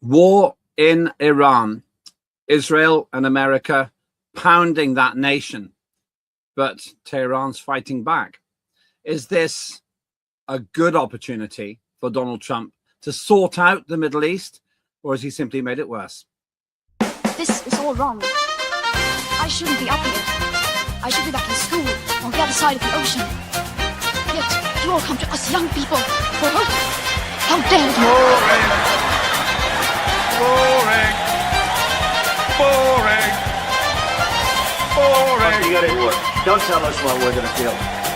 War in Iran, Israel and America pounding that nation, but Tehran's fighting back. Is this a good opportunity for Donald Trump to sort out the Middle East, or has he simply made it worse? This is all wrong. I shouldn't be up here. I should be back in school on the other side of the ocean. Yet you all come to us young people for hope. How dare you! Boring. Boring. Boring. You got it work. Don't tell us what we're going to feel.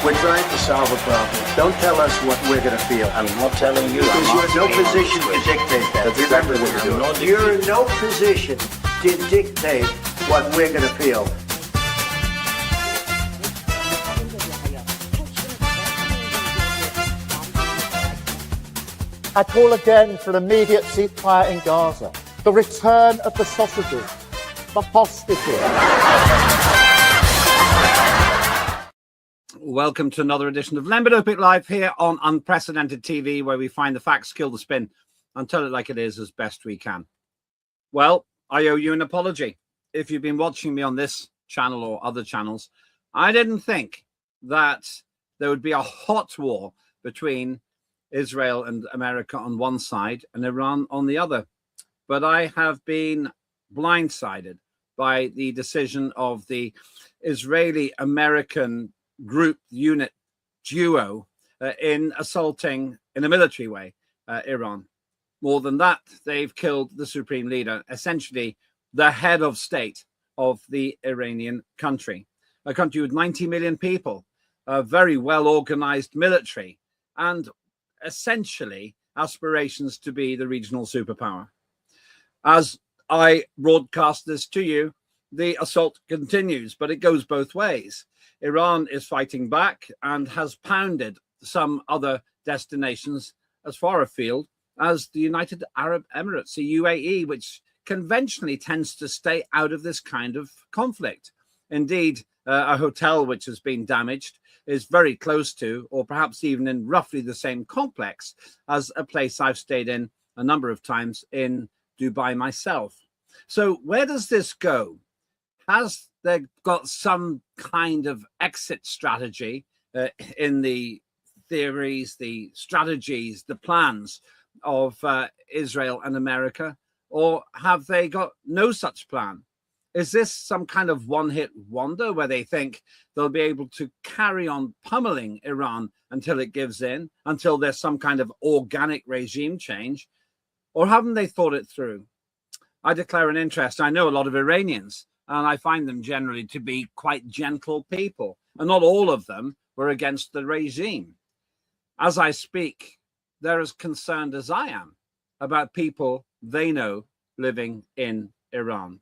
We're trying to solve a problem. Don't tell us what we're going to feel. I'm not telling you. Because you're in no position to dictate that. That's Remember exactly what you're what doing. You're in no position to dictate what we're going to feel. I call again for immediate ceasefire in Gaza, the return of the sausages, the hostages. Welcome to another edition of Lembit Öpik Live here on Unprecedented TV, where we find the facts, kill the spin, and tell it like it is as best we can. Well, I owe you an apology. If you've been watching me on this channel or other channels, I didn't think that there would be a hot war between Israel and America on one side and Iran on the other. But I have been blindsided by the decision of the Israeli-American group unit duo in assaulting in a military way Iran. More than that, they've killed the supreme leader, essentially the head of state of the Iranian country, a country with 90 million people, a very well organized military, and essentially aspirations to be the regional superpower. As I broadcast this to you, the assault continues, but it goes both ways. Iran is fighting back and has pounded some other destinations as far afield as the United Arab Emirates, the UAE, which conventionally tends to stay out of this kind of conflict. Indeed, a hotel which has been damaged is very close to, or perhaps even in roughly the same complex as a place I've stayed in a number of times in Dubai myself. So where does this go? Has there got some kind of exit strategy in the theories, the strategies, the plans of Israel and America, or have they got no such plan? Is this some kind of one-hit wonder where they think they'll be able to carry on pummeling Iran until it gives in, until there's some kind of organic regime change? Or haven't they thought it through? I declare an interest. I know a lot of Iranians, and I find them generally to be quite gentle people. And not all of them were against the regime. As I speak, they're as concerned as I am about people they know living in Iran.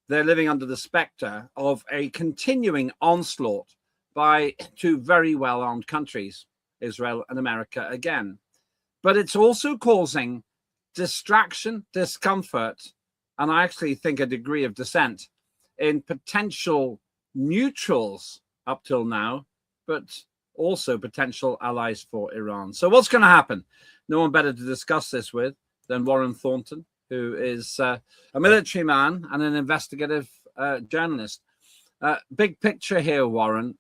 They're living under the specter of a continuing onslaught by two very well-armed countries, Israel and America again. But it's also causing distraction, discomfort, and I actually think a degree of dissent in potential neutrals up till now, but also potential allies for Iran. So what's going to happen? No one better to discuss this with than Warren Thornton, who is a military man and an investigative journalist. Big picture here, Warren.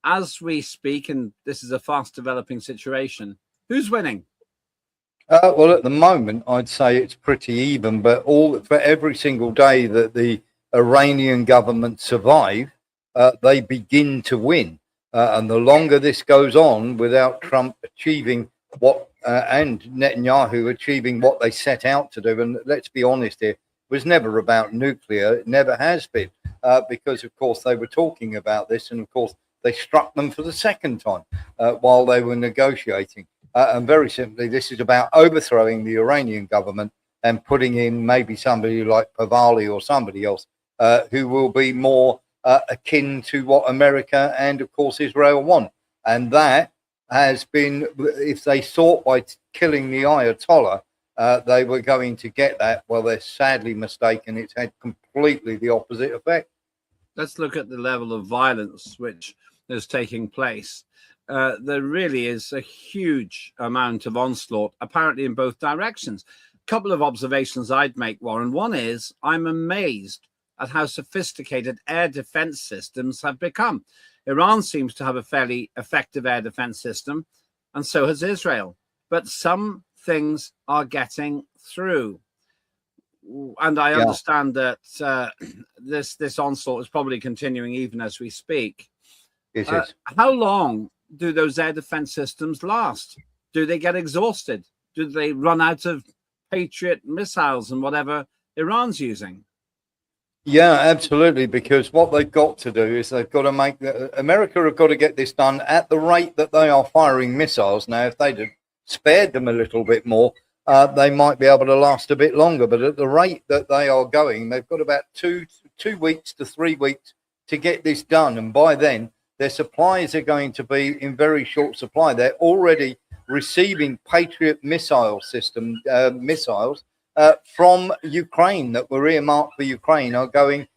As we speak, and this is a fast developing situation, who's winning? Well, at the moment, I'd say it's pretty even, but for every single day that the Iranian government survive, they begin to win. And the longer this goes on without Trump achieving and Netanyahu achieving what they set out to do, and let's be honest here, it was never about nuclear. It never has been, because, of course, they were talking about this, and, of course, they struck them for the second time while they were negotiating. And very simply, this is about overthrowing the Iranian government and putting in maybe somebody like Pahlavi or somebody else who will be more akin to what America and, of course, Israel want. And that has been, if they thought by killing the Ayatollah they were going to get that, well, they're sadly mistaken. It's had completely the opposite effect. Let's look at the level of violence which is taking place. There really is a huge amount of onslaught, apparently in both directions. couple of observations I'd make, Warren. One is I'm amazed at how sophisticated air defense systems have become. Iran seems to have a fairly effective air defense system, and so has Israel. But some things are getting through. And I understand that this onslaught is probably continuing even as we speak. It is. How long do those air defense systems last? Do they get exhausted? Do they run out of Patriot missiles and whatever Iran's using? Yeah, absolutely. Because what they've got to do is they've got to make America have got to get this done at the rate that they are firing missiles. Now, if they'd have spared them a little bit more, they might be able to last a bit longer. But at the rate that they are going, they've got about 2 weeks to 3 weeks to get this done. And by then, their supplies are going to be in very short supply. They're already receiving Patriot missile system missiles from Ukraine that were earmarked for Ukraine are going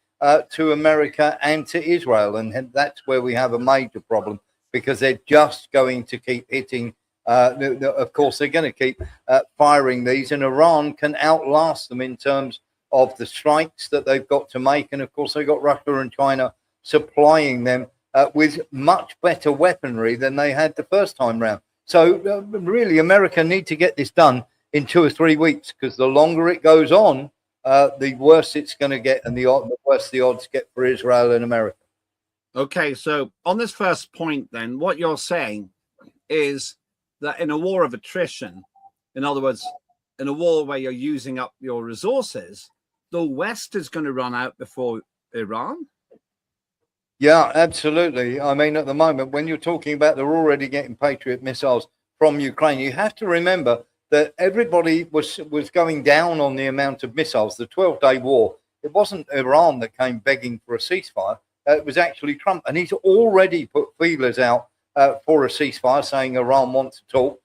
to America and to Israel. And that's where we have a major problem, because they're just going to keep hitting. Of course, they're going to keep firing these, and Iran can outlast them in terms of the strikes that they've got to make. And of course, they've got Russia and China supplying them with much better weaponry than they had the first time round. So really, America need to get this done in 2 or 3 weeks, because the longer it goes on, the worse it's going to get, and the worse the odds get for Israel and America. Okay, so on this first point, then, what you're saying is that in a war of attrition, in other words, in a war where you're using up your resources, the West is going to run out before Iran? Yeah, absolutely. I mean, at the moment, when you're talking about they're already getting Patriot missiles from Ukraine, you have to remember that everybody was going down on the amount of missiles. The 12-day war, it wasn't Iran that came begging for a ceasefire. It was actually Trump. And he's already put feelers out for a ceasefire, saying Iran wants to talk.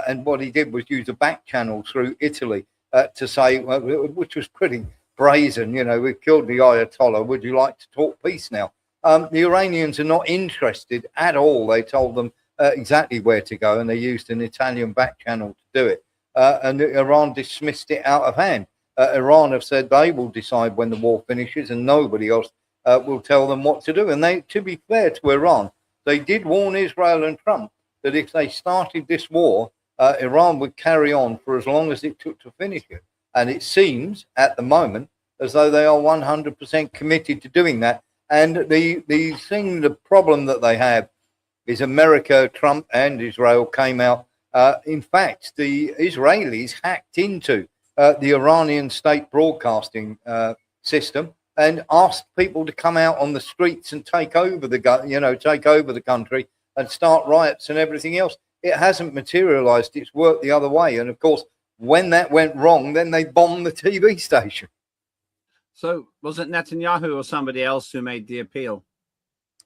And what he did was use a back channel through Italy to say, which was pretty brazen, you know, we've killed the Ayatollah. Would you like to talk peace now? The Iranians are not interested at all. They told them exactly where to go, and they used an Italian back channel to do it. And Iran dismissed it out of hand. Iran have said they will decide when the war finishes, and nobody else will tell them what to do. And they, to be fair to Iran, they did warn Israel and Trump that if they started this war, Iran would carry on for as long as it took to finish it. And it seems at the moment as though they are 100% committed to doing that. And the problem that they have is America, Trump and Israel came out. In fact, the Israelis hacked into the Iranian state broadcasting system and asked people to come out on the streets and take over the country and start riots and everything else. It hasn't materialized. It's worked the other way. And of course, when that went wrong, then they bombed the TV station. So was it Netanyahu or somebody else who made the appeal?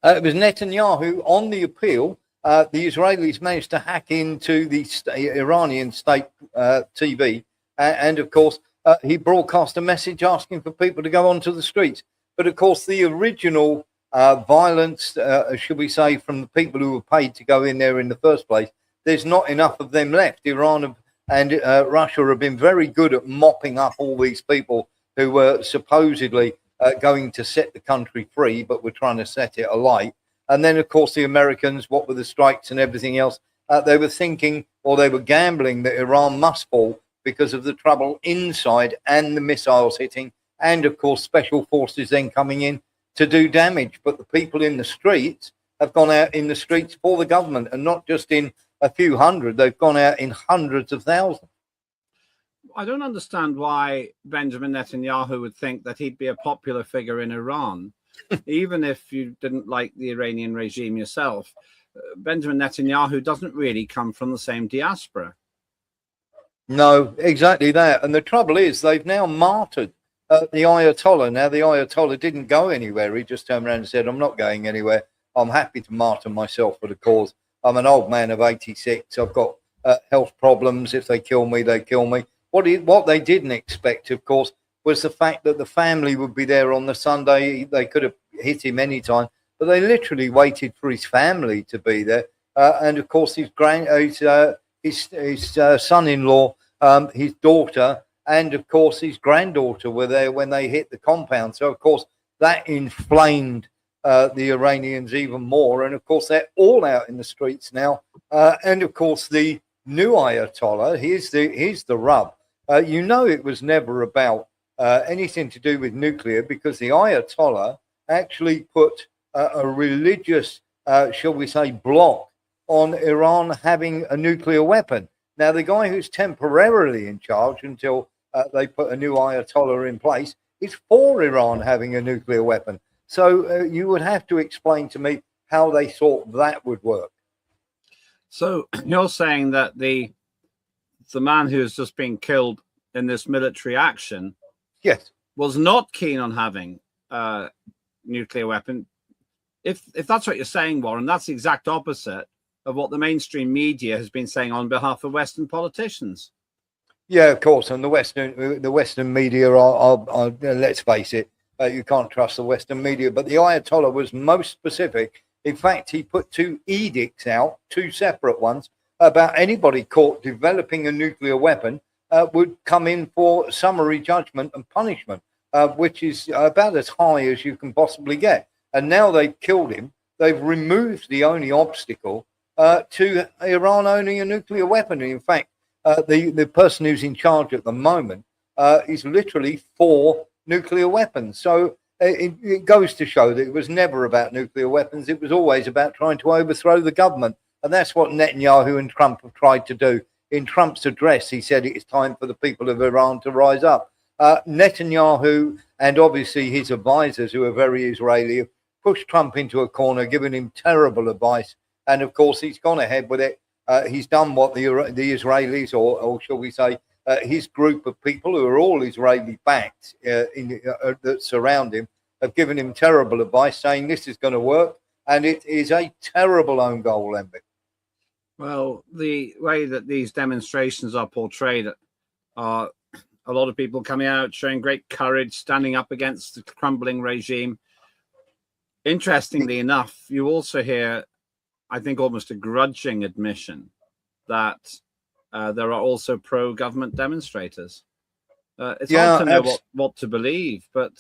It was Netanyahu on the appeal. The Israelis managed to hack into the Iranian state TV. And of course, he broadcast a message asking for people to go onto the streets. But of course, the original violence, should we say, from the people who were paid to go in there in the first place, there's not enough of them left. Iran and Russia have been very good at mopping up all these people who were supposedly going to set the country free, but were trying to set it alight. And then, of course, the Americans, what with the strikes and everything else, they were thinking, or they were gambling, that Iran must fall because of the trouble inside and the missiles hitting. And, of course, special forces then coming in to do damage. But the people in the streets have gone out in the streets for the government, and not just in a few hundred. They've gone out in hundreds of thousands. I don't understand why Benjamin Netanyahu would think that he'd be a popular figure in Iran, even if you didn't like the Iranian regime yourself. Benjamin Netanyahu doesn't really come from the same diaspora. No, exactly that. And the trouble is they've now martyred the Ayatollah. Now, the Ayatollah didn't go anywhere. He just turned around and said, I'm not going anywhere. I'm happy to martyr myself for the cause. I'm an old man of 86. I've got health problems. If they kill me, they kill me. What they didn't expect, of course, was the fact that the family would be there on the Sunday. They could have hit him anytime, but they literally waited for his family to be there. And of course, his son-in-law, his daughter, and of course his granddaughter were there when they hit the compound. So of course that inflamed the Iranians even more, and of course they're all out in the streets now. And of course the new Ayatollah, here's the rub. It was never about anything to do with nuclear, because the Ayatollah actually put a religious, shall we say, block on Iran having a nuclear weapon. Now, the guy who's temporarily in charge until they put a new Ayatollah in place is for Iran having a nuclear weapon. So you would have to explain to me how they thought that would work. So you're saying that the man who has just been killed in this military action, yes, was not keen on having a nuclear weapon. If that's what you're saying, Warren, that's the exact opposite of what the mainstream media has been saying on behalf of Western politicians. Yeah, of course. And the Western media are let's face it, you can't trust the Western media. But the Ayatollah was most specific. In fact, he put 2 edicts out, 2 separate ones, about anybody caught developing a nuclear weapon would come in for summary judgment and punishment, which is about as high as you can possibly get. And now they've killed him. They've removed the only obstacle to Iran owning a nuclear weapon. And in fact, the person who's in charge at the moment is literally for nuclear weapons. So it goes to show that it was never about nuclear weapons. It was always about trying to overthrow the government. And that's what Netanyahu and Trump have tried to do. In Trump's address, he said it is time for the people of Iran to rise up. Netanyahu and obviously his advisors, who are very Israeli, have pushed Trump into a corner, given him terrible advice. And of course, he's gone ahead with it. He's done what the Israelis, or shall we say, his group of people who are all Israeli-backed that surround him, have given him terrible advice, saying this is going to work. And it is a terrible own goal, Lembit. Well, the way that these demonstrations are portrayed are a lot of people coming out, showing great courage, standing up against the crumbling regime. Interestingly enough, you also hear, I think, almost a grudging admission that there are also pro-government demonstrators. It's hard to know what to believe, but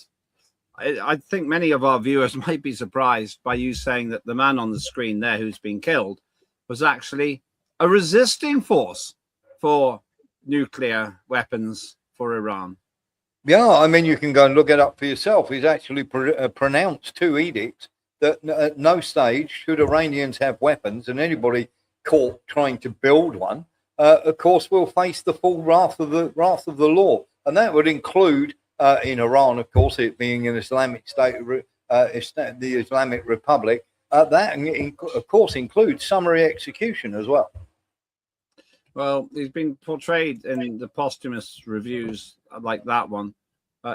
I think many of our viewers might be surprised by you saying that the man on the screen there who's been killed was actually a resisting force for nuclear weapons for Iran. Yeah, I mean, you can go and look it up for yourself. He's actually pronounced 2 edicts that at no stage should Iranians have weapons, and anybody caught trying to build one, of course, will face the full wrath of the law. And that would include, in Iran, of course, it being an Islamic state, the Islamic Republic, that, of course, includes summary execution as well. Well, he's been portrayed in the posthumous reviews like that one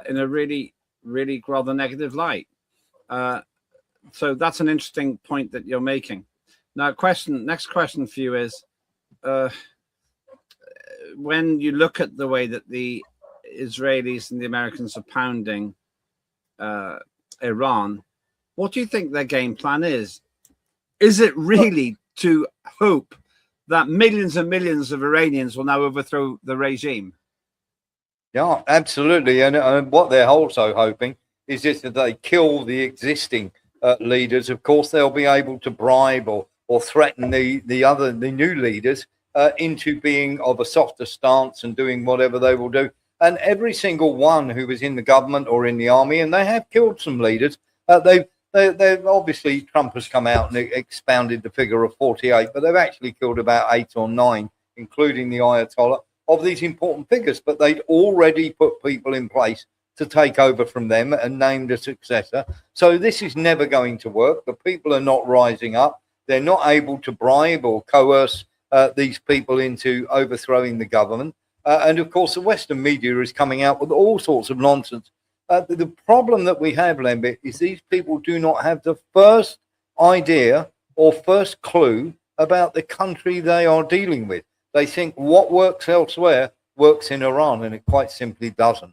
in a really, really rather negative light. So that's an interesting point that you're making. Now, next question for you is, when you look at the way that the Israelis and the Americans are pounding Iran, what do you think their game plan is? Is it really to hope that millions and millions of Iranians will now overthrow the regime? Yeah, absolutely. And what they're also hoping is just that they kill the existing leaders. Of course, they'll be able to bribe or threaten the new leaders into being of a softer stance and doing whatever they will do. And every single one who was in the government or in the army, and they have killed some leaders, they've obviously, Trump has come out and expounded the figure of 48, but they've actually killed about 8 or 9, including the Ayatollah, of these important figures. But they'd already put people in place to take over from them and named a successor. So this is never going to work. The people are not rising up. They're not able to bribe or coerce these people into overthrowing the government. And of course, the Western media is coming out with all sorts of nonsense. The problem that we have, Lembit, is these people do not have the first idea or first clue about the country they are dealing with. They think what works elsewhere works in Iran, and it quite simply doesn't.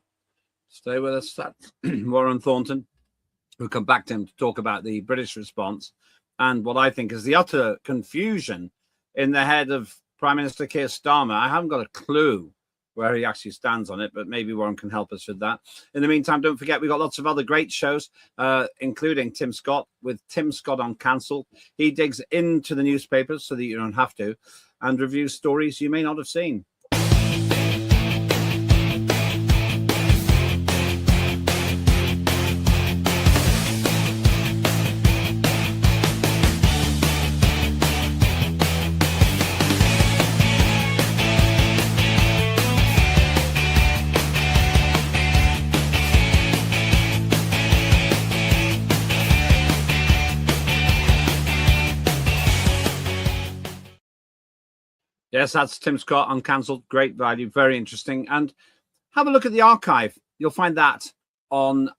Stay with us. That's Warren Thornton. We'll come back to him to talk about the British response and what I think is the utter confusion in the head of Prime Minister Keir Starmer. I haven't got a clue where he actually stands on it, but maybe Warren can help us with that. In the meantime, don't forget, we've got lots of other great shows, including Tim Scott with Tim Scott on Cancel. He digs into the newspapers so that you don't have to, and reviews stories you may not have seen. Yes, that's Tim Scott Uncancelled. Great value, very interesting. And have a look at the archive. You'll find that on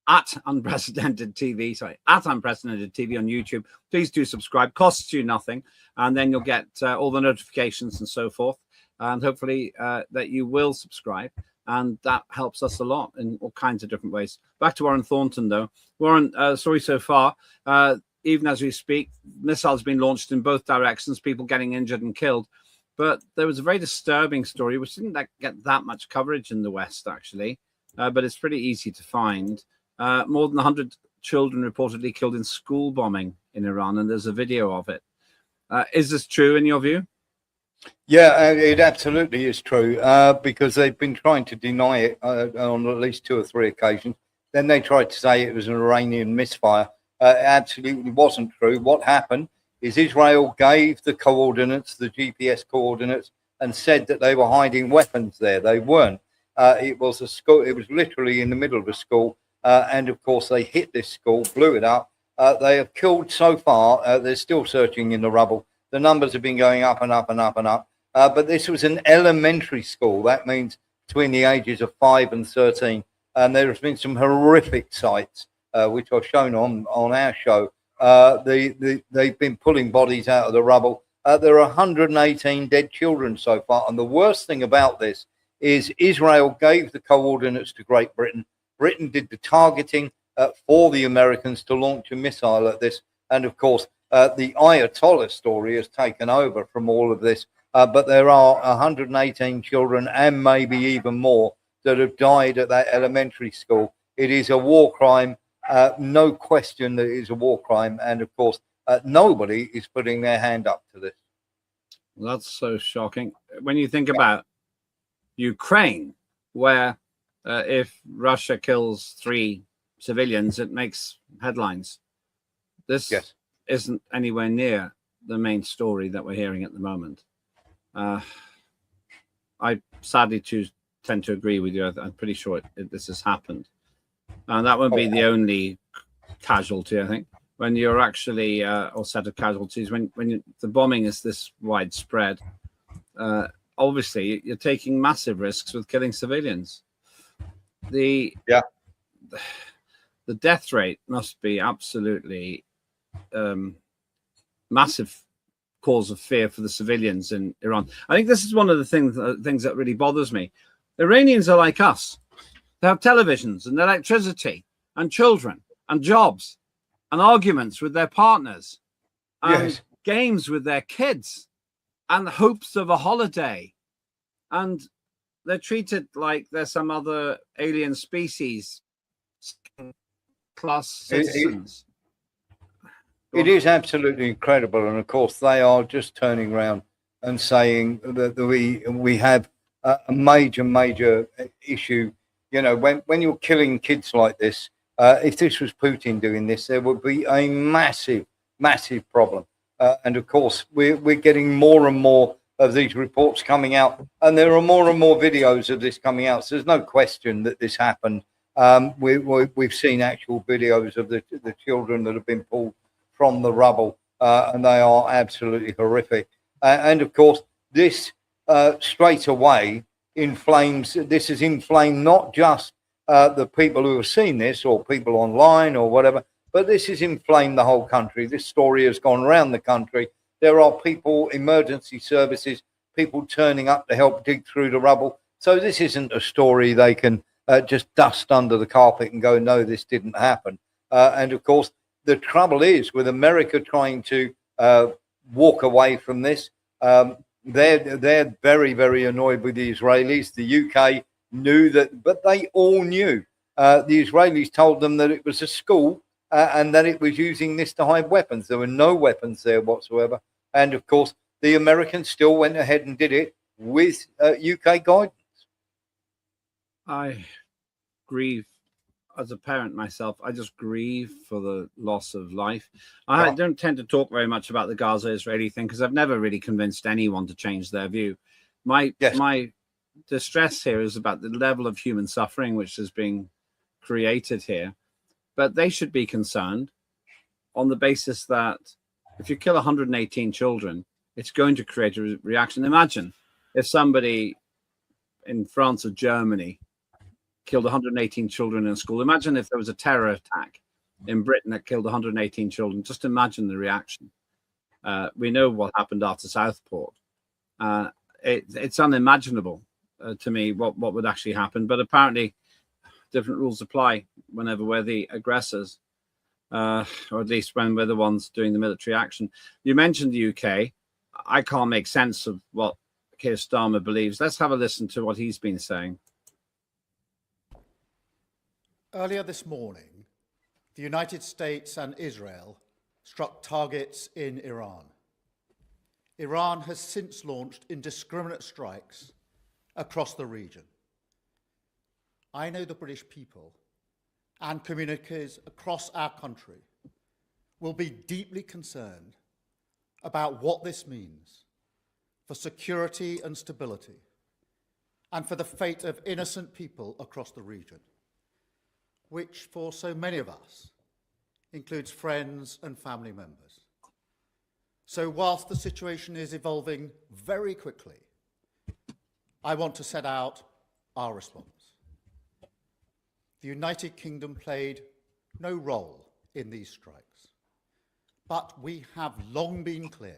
at Unprecedented TV. Sorry, at Unprecedented TV on YouTube. Please do subscribe. Costs you nothing, and then you'll get all the notifications and so forth. And hopefully that you will subscribe, and that helps us a lot in all kinds of different ways. Back to Warren Thornton, though. Warren, story so far. Even as we speak, missiles being launched in both directions. People getting injured and killed. But there was a very disturbing story, which didn't get that much coverage in the West, actually. But it's pretty easy to find. More than 100 children reportedly killed in school bombing in Iran, and there's a video of it. Is this true in your view? Yeah, it absolutely is true, because they've been trying to deny it on at least 2 or 3 occasions. Then they tried to say it was an Iranian misfire. It absolutely wasn't true. What happened is Israel gave the coordinates, the GPS coordinates, and said that they were hiding weapons there. They weren't. It was a school. It was literally in the middle of a school. And of course, they hit this school, blew it up. They have killed so far. They're still searching in the rubble. The numbers have been going up and up and up and up. But this was an elementary school. That means between the ages of 5 and 13. And there has been some horrific sights, which I've shown on our show. They've been pulling bodies out of the rubble. There are 118 dead children so far. And the worst thing about this is Israel gave the coordinates to Great Britain. Britain did the targeting for the Americans to launch a missile at this. And of course, the Ayatollah story has taken over from all of this. But there are 118 children and maybe even more that have died at that elementary school. It is a war crime. No question that it is a war crime. And of course, nobody is putting their hand up to this. That's so shocking. When you think about Ukraine, where if Russia kills 3 civilians, it makes headlines. This isn't anywhere near the main story that we're hearing at the moment. I sadly tend to agree with you. I'm pretty sure this has happened. And that won't be the only casualty, I think. When you're actually, or set of casualties, when the bombing is this widespread, obviously you're taking massive risks with killing civilians. The death rate must be absolutely massive cause of fear for the civilians in Iran. I think this is one of the things that really bothers me. Iranians are like us. They have televisions and electricity and children and jobs and arguments with their partners and games with their kids and hopes of a holiday. And they're treated like they're some other alien species, class citizens. It is absolutely incredible. And of course, they are just turning around and saying that we have a major issue. You know, when you're killing kids like this, if this was Putin doing this, there would be a massive problem. And of course, we're getting more and more of these reports coming out, and there are more and more videos of this coming out. So there's no question that this happened. We've seen actual videos of the children that have been pulled from the rubble, and they are absolutely horrific. And of course, this straight away inflames. This has inflamed not just the people who have seen this or people online or whatever, but this has inflamed the whole country. This story has gone around the country. There are people, emergency services, people turning up to help dig through the rubble. So this isn't a story they can just dust under the carpet and go, no, this didn't happen. And of course, the trouble is with America trying to walk away from this, they're very, very annoyed with the Israelis. The UK knew that, but they all knew. The Israelis told them that it was a school and that it was using this to hide weapons. There were no weapons there whatsoever. And of course, the Americans still went ahead and did it with UK guidance. I grieve as a parent myself. I just grieve for the loss of life. I don't tend to talk very much about the Gaza Israeli thing because I've never really convinced anyone to change their view. My distress here is about the level of human suffering which is being created here. But they should be concerned on the basis that if you kill 118 children, it's going to create a reaction. Imagine if somebody in France or Germany killed 118 children in a school. Imagine if there was a terror attack in Britain that killed 118 children. Just imagine the reaction. We know what happened after Southport. It's unimaginable to me what would actually happen. But apparently, different rules apply whenever we're the aggressors, or at least when we're the ones doing the military action. You mentioned the UK. I can't make sense of what Keir Starmer believes. Let's have a listen to what he's been saying. Earlier this morning, the United States and Israel struck targets in Iran. Iran has since launched indiscriminate strikes across the region. I know the British people and communities across our country will be deeply concerned about what this means for security and stability and for the fate of innocent people across the region, which for so many of us includes friends and family members. So whilst the situation is evolving very quickly, I want to set out our response. The United Kingdom played no role in these strikes, but we have long been clear.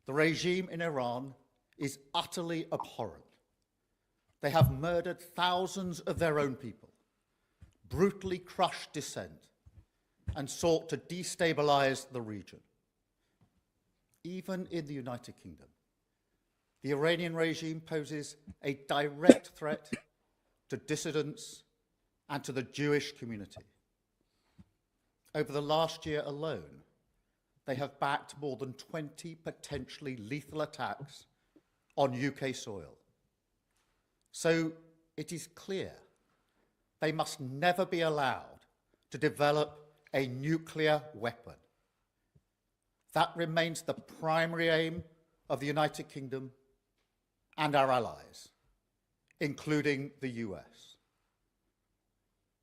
The regime in Iran is utterly abhorrent. They have murdered thousands of their own people, brutally crushed dissent, and sought to destabilize the region. Even in the United Kingdom, the Iranian regime poses a direct threat to dissidents and to the Jewish community. Over the last year alone, they have backed more than 20 potentially lethal attacks on UK soil. So it is clear they must never be allowed to develop a nuclear weapon. That remains the primary aim of the United Kingdom and our allies, including the US.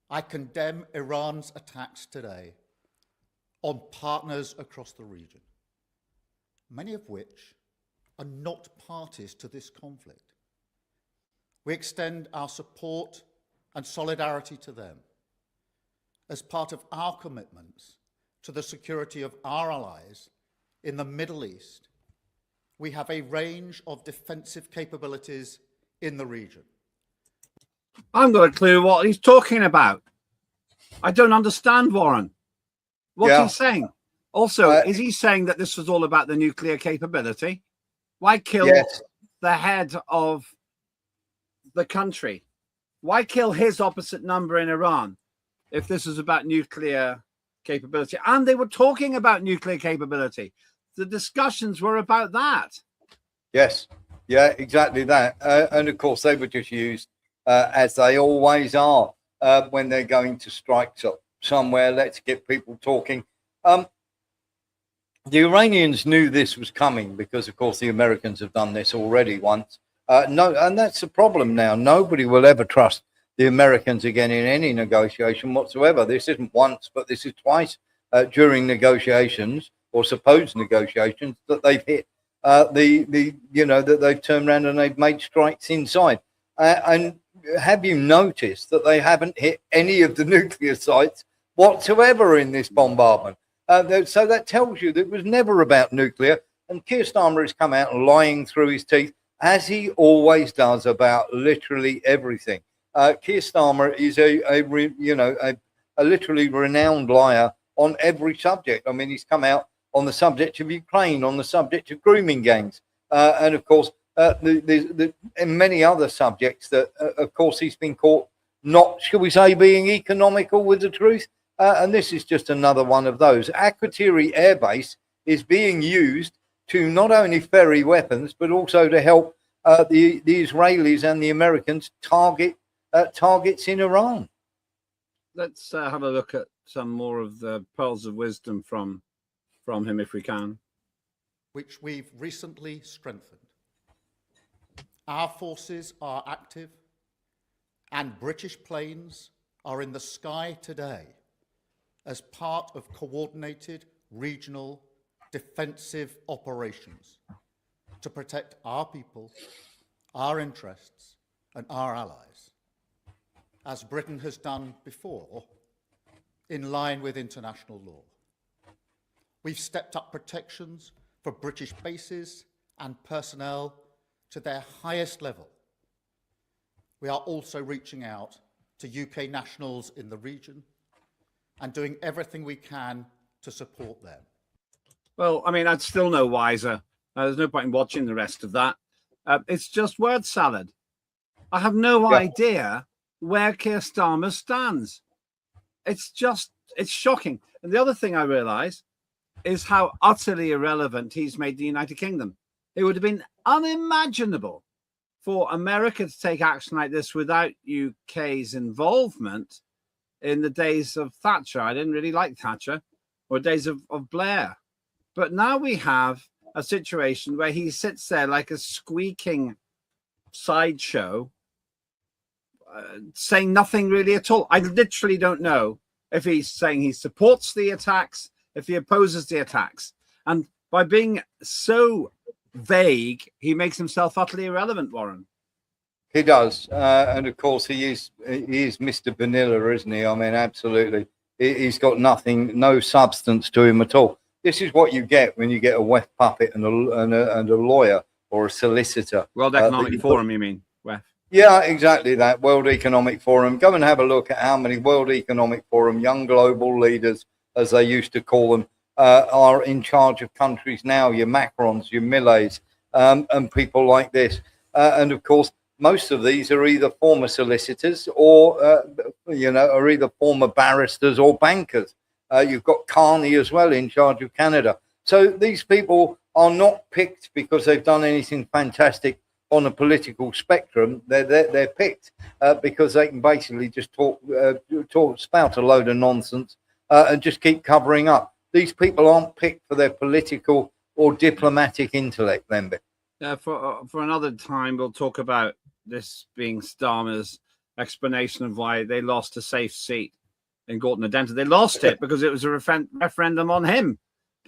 I condemn Iran's attacks today on partners across the region, many of which are not parties to this conflict. We extend our support and solidarity to them as part of our commitments to the security of our allies in the Middle East. We have a range of defensive capabilities in the region. I haven't got a clue what he's talking about. I don't understand, Warren. What's he saying? Also, is he saying that this was all about the nuclear capability? Why kill the head of the country? Why kill his opposite number in Iran if this is about nuclear capability? And they were talking about nuclear capability. The discussions were about that. Yes, yeah, exactly that. And of course, they were just used, as they always are, when they're going to strike somewhere. Let's get people talking. The Iranians knew this was coming because, of course, the Americans have done this already once. And that's the problem now. Nobody will ever trust the Americans again in any negotiation whatsoever. This isn't once, but this is twice during negotiations or supposed negotiations that they've hit that they've turned around and they've made strikes inside. And have you noticed that they haven't hit any of the nuclear sites whatsoever in this bombardment? So that tells you that it was never about nuclear. And Keir Starmer has come out lying through his teeth, as he always does, about literally everything. Keir Starmer is a literally renowned liar on every subject. I mean, he's come out on the subject of Ukraine, on the subject of grooming gangs, And of course, in many other subjects that, of course, he's been caught not, shall we say, being economical with the truth. And this is just another one of those. Akrotiri Air Base is being used to not only ferry weapons, but also to help the Israelis and the Americans target targets in Iran. Let's have a look at some more of the pearls of wisdom from him, if we can. Which we've recently strengthened. Our forces are active, and British planes are in the sky today as part of coordinated regional defensive operations to protect our people, our interests, and our allies, as Britain has done before, in line with international law. We've stepped up protections for British bases and personnel to their highest level. We are also reaching out to UK nationals in the region and doing everything we can to support them. Well, I mean, I'd still no wiser. There's no point in watching the rest of that. It's just word salad. I have no idea where Keir Starmer stands. It's shocking. And the other thing I realise is how utterly irrelevant he's made the United Kingdom. It would have been unimaginable for America to take action like this without UK's involvement in the days of Thatcher. I didn't really like Thatcher, or days of Blair. But now we have a situation where he sits there like a squeaking sideshow, saying nothing really at all. I literally don't know if he's saying he supports the attacks, if he opposes the attacks. And by being so vague, he makes himself utterly irrelevant, Warren. He does. And of course, he is Mr. Vanilla, isn't he? I mean, absolutely. He's got nothing, no substance to him at all. This is what you get when you get a WEF puppet and a lawyer or a solicitor. World Economic Forum, you mean, WEF? Yeah, exactly that. World Economic Forum. Go and have a look at how many World Economic Forum young global leaders, as they used to call them, are in charge of countries now. Your Macrons, your Millets, and people like this. And of course, most of these are either former solicitors or, are either former barristers or bankers. You've got Carney as well in charge of Canada. So these people are not picked because they've done anything fantastic on a political spectrum. They're picked because they can basically just spout a load of nonsense and just keep covering up. These people aren't picked for their political or diplomatic intellect, Lembit. For another time, we'll talk about this being Starmer's explanation of why they lost a safe seat in Gorton Adenta. They lost it because it was a referendum on him,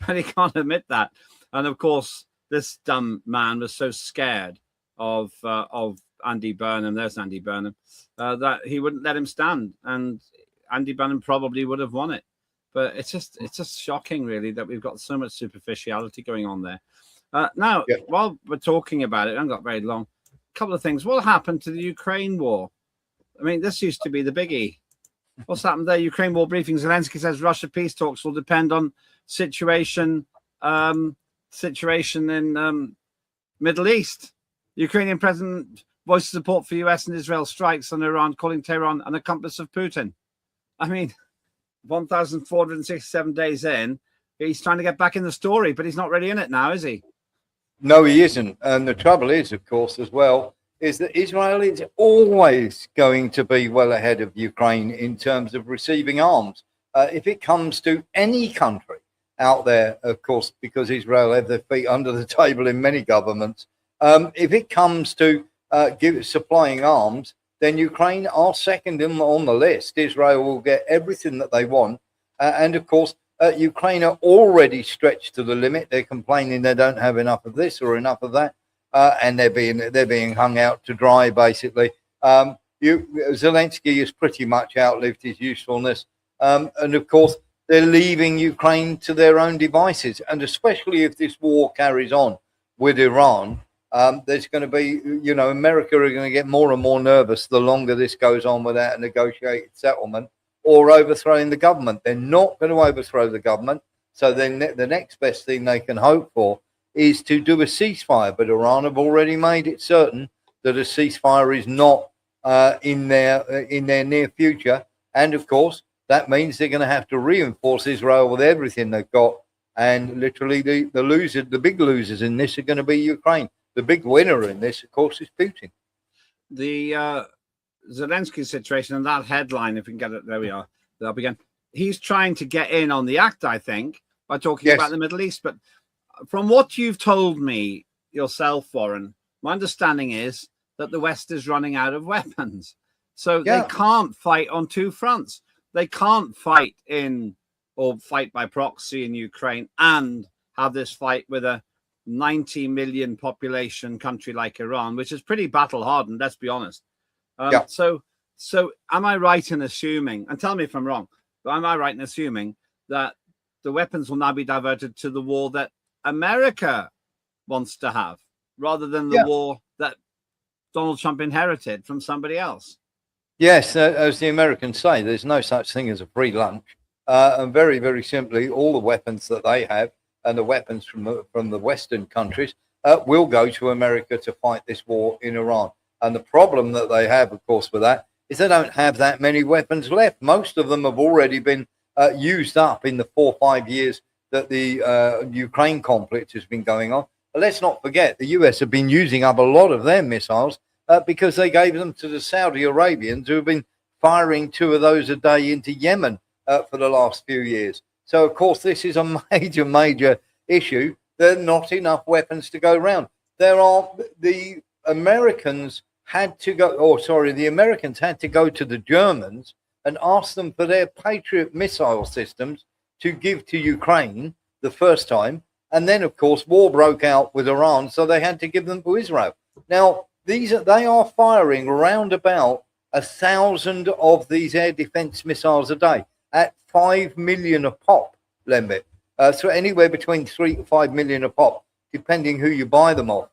but he can't admit that. And of course, this dumb man was so scared of Andy Burnham. There's Andy Burnham, that he wouldn't let him stand, and Andy Burnham probably would have won it. But it's just shocking, really, that we've got so much superficiality going on there. Now, while we're talking about it, I haven't got very long. A couple of things. What happened to the Ukraine war? I mean, this used to be the biggie. What's happened there? Ukraine war briefing. Zelensky says Russia peace talks will depend on situation in Middle East. Ukrainian president voices support for US and Israel strikes on Iran, calling Tehran an accomplice of Putin. I mean, 1,467 days in, he's trying to get back in the story, but he's not really in it now, is he? No, he isn't. And the trouble is, of course, as well, is that Israel is always going to be well ahead of Ukraine in terms of receiving arms. If it comes to any country out there, of course, because Israel have their feet under the table in many governments, if it comes to supplying arms, then Ukraine are second on the list. Israel will get everything that they want. And of course, Ukraine are already stretched to the limit. They're complaining they don't have enough of this or enough of that. And they're being hung out to dry, basically. Zelensky has pretty much outlived his usefulness. And of course, they're leaving Ukraine to their own devices. And especially if this war carries on with Iran, there's going to be, America are going to get more and more nervous the longer this goes on without a negotiated settlement or overthrowing the government. They're not going to overthrow the government. So then the next best thing they can hope for is to do a ceasefire. But Iran have already made it certain that a ceasefire is not in their near future. And of course, that means they're going to have to reinforce Israel with everything they've got. And literally, the big losers in this are going to be Ukraine. The big winner in this, of course, is Putin. The Zelensky situation and that headline, if we can get it, there we are. That'll begin. He's trying to get in on the act, I think, by talking about the Middle East. But from what you've told me yourself, Warren, my understanding is that the West is running out of weapons. So they can't fight on two fronts. They can't fight in or fight by proxy in Ukraine and have this fight with a 90 million population country like Iran, which is pretty battle hardened, let's be honest. So am I right in assuming, and tell me if I'm wrong, but am I right in assuming that the weapons will now be diverted to the war that America wants to have rather than the war that Donald Trump inherited from somebody else? Yes, as the Americans say, there's no such thing as a free lunch. And very, very simply, all the weapons that they have and the weapons from the Western countries will go to America to fight this war in Iran. And the problem that they have, of course, with that is they don't have that many weapons left. Most of them have already been used up in the 4 or 5 years that the Ukraine conflict has been going on. But let's not forget, the US have been using up a lot of their missiles because they gave them to the Saudi Arabians, who have been firing 2 of those a day into Yemen for the last few years. So, of course, this is a major, major issue. There are not enough weapons to go around. The Americans had to go, the Americans had to go to the Germans and ask them for their Patriot missile systems to give to Ukraine the first time. And then, of course, war broke out with Iran, so they had to give them to Israel. Now, they are firing around about 1,000 of these air defense missiles a day at 5 million a pop, Lembit. So anywhere between 3 to 5 million a pop, depending who you buy them off.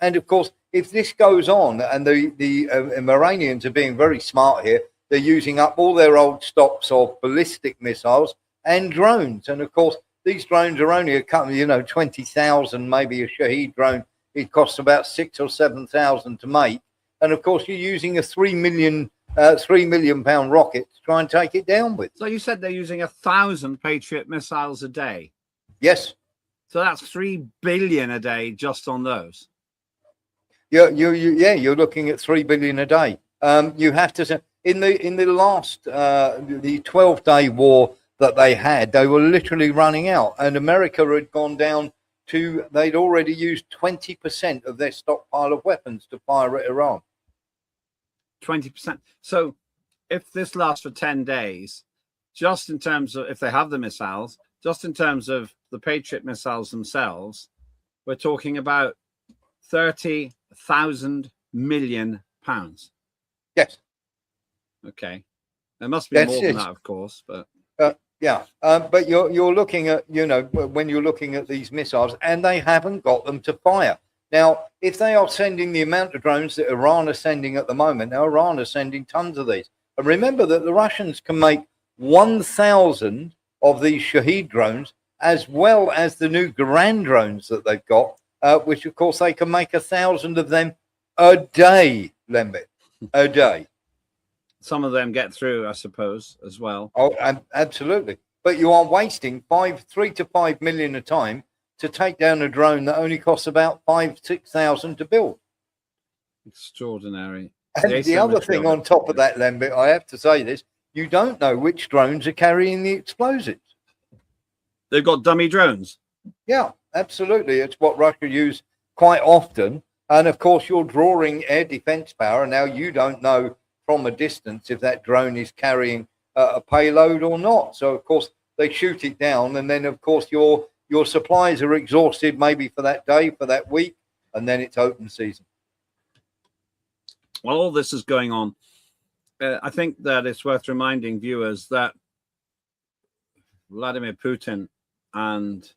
And of course, if this goes on, and the Iranians are being very smart here, they're using up all their old stocks of ballistic missiles and drones. And of course, these drones are only a couple, 20,000, maybe a Shahed drone. It costs about 6,000 or 7,000 to make. And of course, you're using a £3 million rocket to try and take it down with. So you said they're using 1,000 Patriot missiles a day. Yes. So that's 3 billion a day just on those. You're looking at 3 billion a day. You have to in the last the 12-day war that they had, they were literally running out, and America had gone down to, they'd already used 20% of their stockpile of weapons to fire at Iran. 20%. So if this lasts for 10 days, just in terms of, if they have the missiles, just in terms of the Patriot missiles themselves, we're talking about 30,000 million pounds. Yes. Okay. There must be more than that, of course, but but you're looking at, when you're looking at these missiles, and they haven't got them to fire. Now, if they are sending the amount of drones that Iran are sending at the moment, now Iran are sending tons of these. And remember that the Russians can make 1,000 of these Shahed drones, as well as the new Garand drones that they've got, which, of course, they can make 1,000 of them a day, Lembit, a day. Some of them get through, I suppose, as well. Oh, absolutely. But you are wasting 3 to 5 million a time to take down a drone that only costs about 5,000-6,000 to build. Extraordinary. And the other thing on top of that, Lembit, I have to say this, you don't know which drones are carrying the explosives. They've got dummy drones. Yeah, absolutely. It's what Russia use quite often. And of course, you're drawing air defense power. Now, you don't know from a distance if that drone is carrying a payload or not. So, of course, they shoot it down. And then, of course, your supplies are exhausted maybe for that day, for that week. And then it's open season. While all this is going on, I think that it's worth reminding viewers that Vladimir Putin and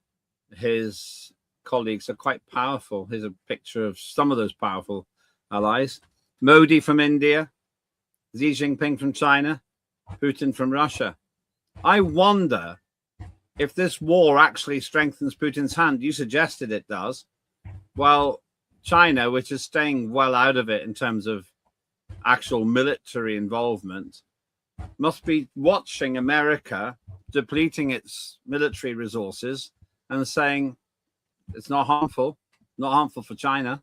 his colleagues are quite powerful. Here's a picture of some of those powerful allies. Modi from India, Xi Jinping from China, Putin from Russia. I wonder if this war actually strengthens Putin's hand, you suggested it does, well, China, which is staying well out of it in terms of actual military involvement, must be watching America depleting its military resources and saying it's not harmful for China.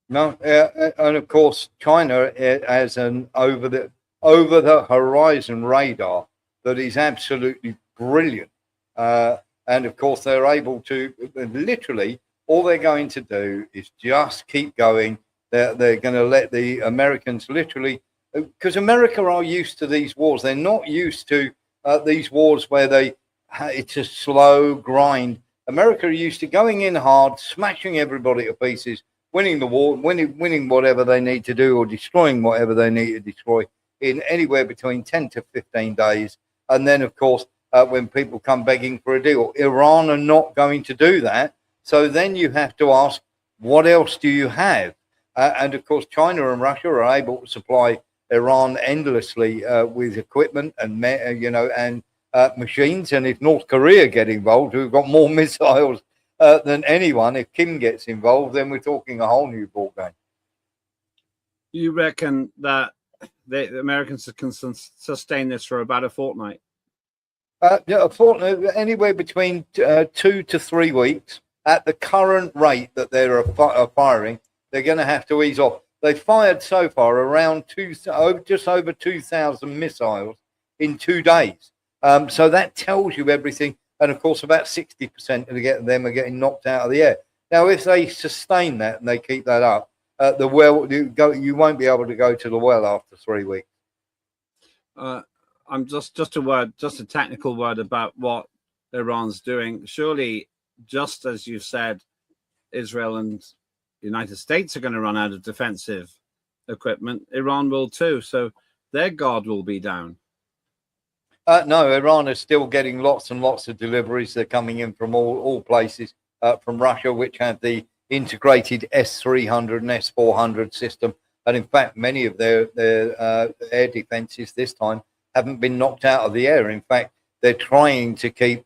No, and of course, China has an over the horizon radar that is absolutely brilliant. And of course, they're able to literally, all they're going to do is just keep going. They're going to let the Americans literally, because America are used to these wars. They're not used to these wars where it's a slow grind. America are used to going in hard, smashing everybody to pieces, winning the war, winning whatever they need to do, or destroying whatever they need to destroy in anywhere between 10 to 15 days. And then, of course, when people come begging for a deal, Iran are not going to do that. So then you have to ask, what else do you have? And of course, China and Russia are able to supply Iran endlessly with equipment and machines. And if North Korea get involved, who've got more missiles than anyone, if Kim gets involved, then we're talking a whole new ballgame. You reckon that the Americans can sustain this for about a fortnight? Yeah, a fortnight, anywhere between 2 to 3 weeks. At the current rate that they're firing, they're going to have to ease off. They've fired so far around just over 2,000 missiles in 2 days. So that tells you everything. And of course, about 60% of them are getting knocked out of the air. Now, if they sustain that and they keep that up, you won't be able to go to the well after 3 weeks. I'm just a technical word about what Iran's doing. Surely, just as you said, Israel and the United States are going to run out of defensive equipment. Iran will too. So their guard will be down. No, Iran is still getting lots and lots of deliveries. They're coming in from all places, from Russia, which have the integrated S-300 and S-400 system. And in fact, many of their air defenses this time haven't been knocked out of the air. In fact, they're trying to keep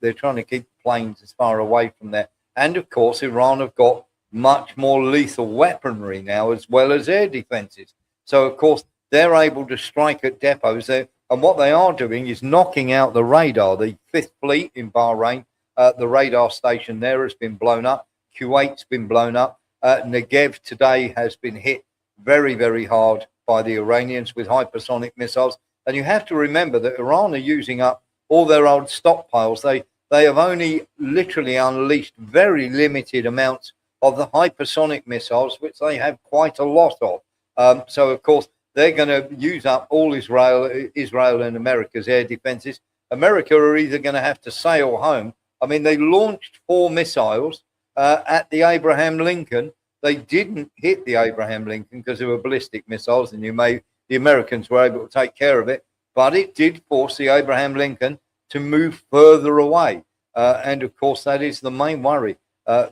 planes as far away from there. And of course, Iran have got much more lethal weaponry now, as well as air defenses. So of course, they're able to strike at depots there. And what they are doing is knocking out the radar. The Fifth Fleet in Bahrain, the radar station there has been blown up. Kuwait's been blown up. Negev today has been hit very, very hard by the Iranians with hypersonic missiles. And you have to remember that Iran are using up all their old stockpiles. They have only literally unleashed very limited amounts of the hypersonic missiles, which they have quite a lot of. So, of course, they're going to use up all Israel and America's air defenses. America are either going to have to sail home. I mean, they launched 4 missiles at the Abraham Lincoln. They didn't hit the Abraham Lincoln because they were ballistic missiles, and the Americans were able to take care of it. But it did force the Abraham Lincoln to move further away. And of course, that is the main worry.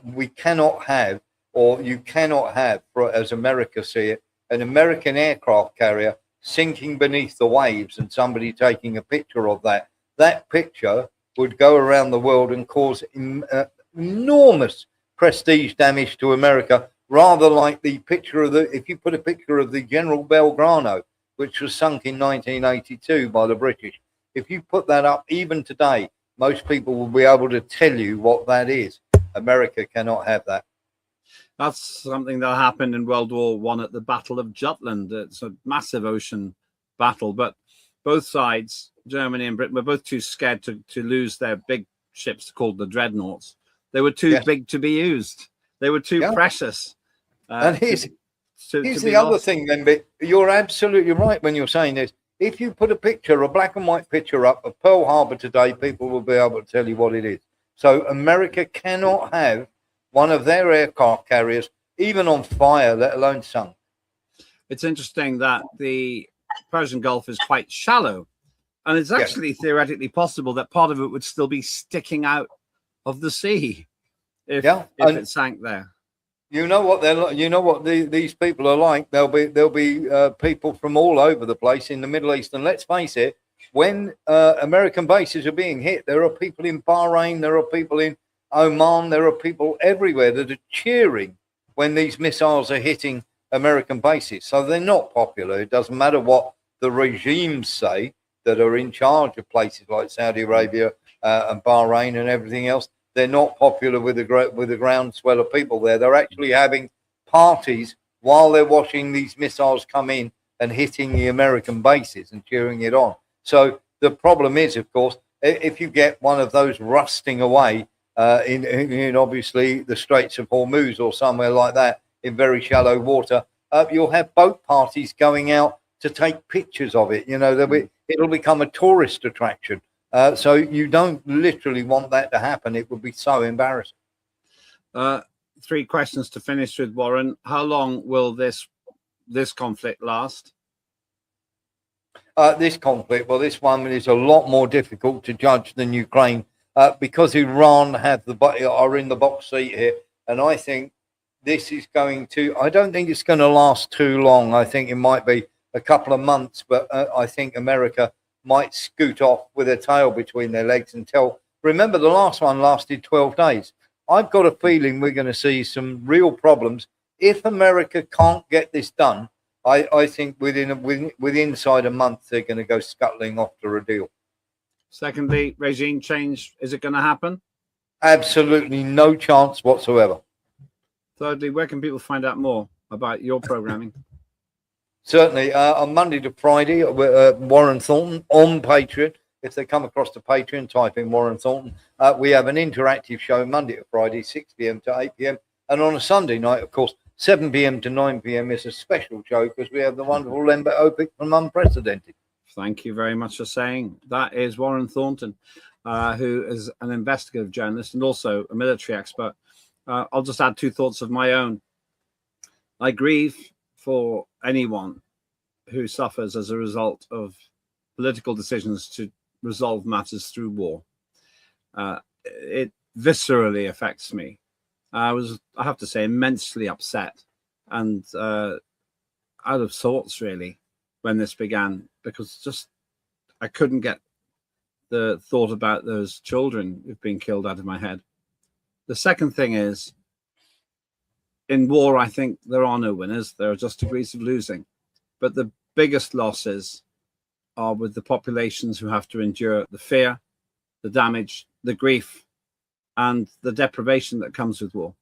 We cannot have, or you cannot have, as America see it, an American aircraft carrier sinking beneath the waves and somebody taking a picture of that. That picture would go around the world and cause enormous prestige damage to America, rather like the picture of if you put a picture of the General Belgrano, which was sunk in 1982 by the British. If you put that up even today, most people will be able to tell you what that is. America cannot have that. That's something that happened in World War I at the Battle of Jutland. It's a massive ocean battle, but both sides, Germany and Britain, were both too scared to lose their big ships called the dreadnoughts. They were too big to be used. They were too precious. And here's the other thing, Lembit. You're absolutely right when you're saying this. If you put a black and white picture up of Pearl Harbor today, people will be able to tell you what it is. So America cannot have one of their aircraft carriers even on fire, let alone sunk. It's interesting that the Persian Gulf is quite shallow, and it's actually theoretically possible that part of it would still be sticking out of the sea if it sank there. You know what these people are like. There'll be people from all over the place in the Middle East, and let's face it, when American bases are being hit, there are people in Bahrain, there are people in Oman, there are people everywhere that are cheering when these missiles are hitting American bases. So they're not popular. It doesn't matter what the regimes say that are in charge of places like Saudi Arabia and Bahrain and everything else. They're not popular with the groundswell of people there. They're actually having parties while they're watching these missiles come in and hitting the American bases and cheering it on. So the problem is, of course, if you get one of those rusting away in obviously the Straits of Hormuz or somewhere like that in very shallow water, you'll have boat parties going out to take pictures of it. You know, it'll become a tourist attraction. So you don't literally want that to happen. It would be so embarrassing. 3 questions to finish with, Warren. How long will this conflict last? This conflict, well, this one is a lot more difficult to judge than Ukraine because Iran are in the box seat here. And I think this is I don't think it's going to last too long. I think it might be a couple of months, but I think America might scoot off with their tail between their legs until, remember, the last one lasted 12 days. I've got a feeling we're going to see some real problems. If America can't get this done, I think within inside a month, they're going to go scuttling off to a deal. Secondly, regime change, is it going to happen? Absolutely no chance whatsoever. Thirdly, where can people find out more about your programming? Certainly, on Monday to Friday, Warren Thornton on Patreon. If they come across to Patreon, type in Warren Thornton. We have an interactive show Monday to Friday, 6 p.m. to 8 p.m. And on a Sunday night, of course, 7 p.m. to 9 p.m. is a special show because we have the wonderful Lembit Öpik from Unprecedented. Thank you very much for saying. That is Warren Thornton, who is an investigative journalist and also a military expert. I'll just add 2 thoughts of my own. I grieve for anyone who suffers as a result of political decisions to resolve matters through war. It viscerally affects me. I have to say, immensely upset and out of sorts, really, when this began, because I couldn't get the thought about those children who've been killed out of my head. The second thing is, in war, I think there are no winners. There are just degrees of losing. But the biggest losses are with the populations who have to endure the fear, the damage, the grief, and the deprivation that comes with war.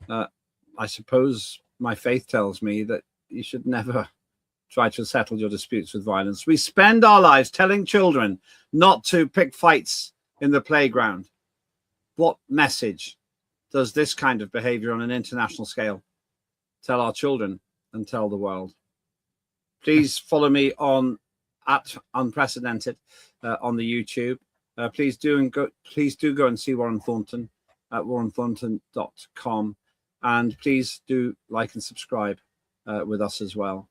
I suppose my faith tells me that you should never try to settle your disputes with violence. We spend our lives telling children not to pick fights in the playground. What message does this kind of behavior on an international scale tell our children and tell the world? Please follow me on @Unprecedented on the YouTube. Please do go and see Warren Thornton at warrenthornton.com, and please do like and subscribe with us as well.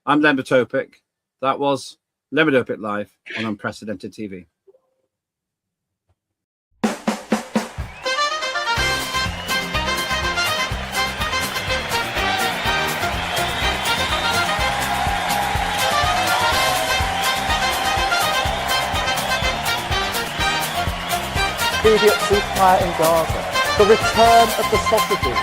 I'm Lembit Öpik. That was Lembit Öpik Live on Unprecedented TV. Immediate ceasefire in Gaza, the return of the sausages.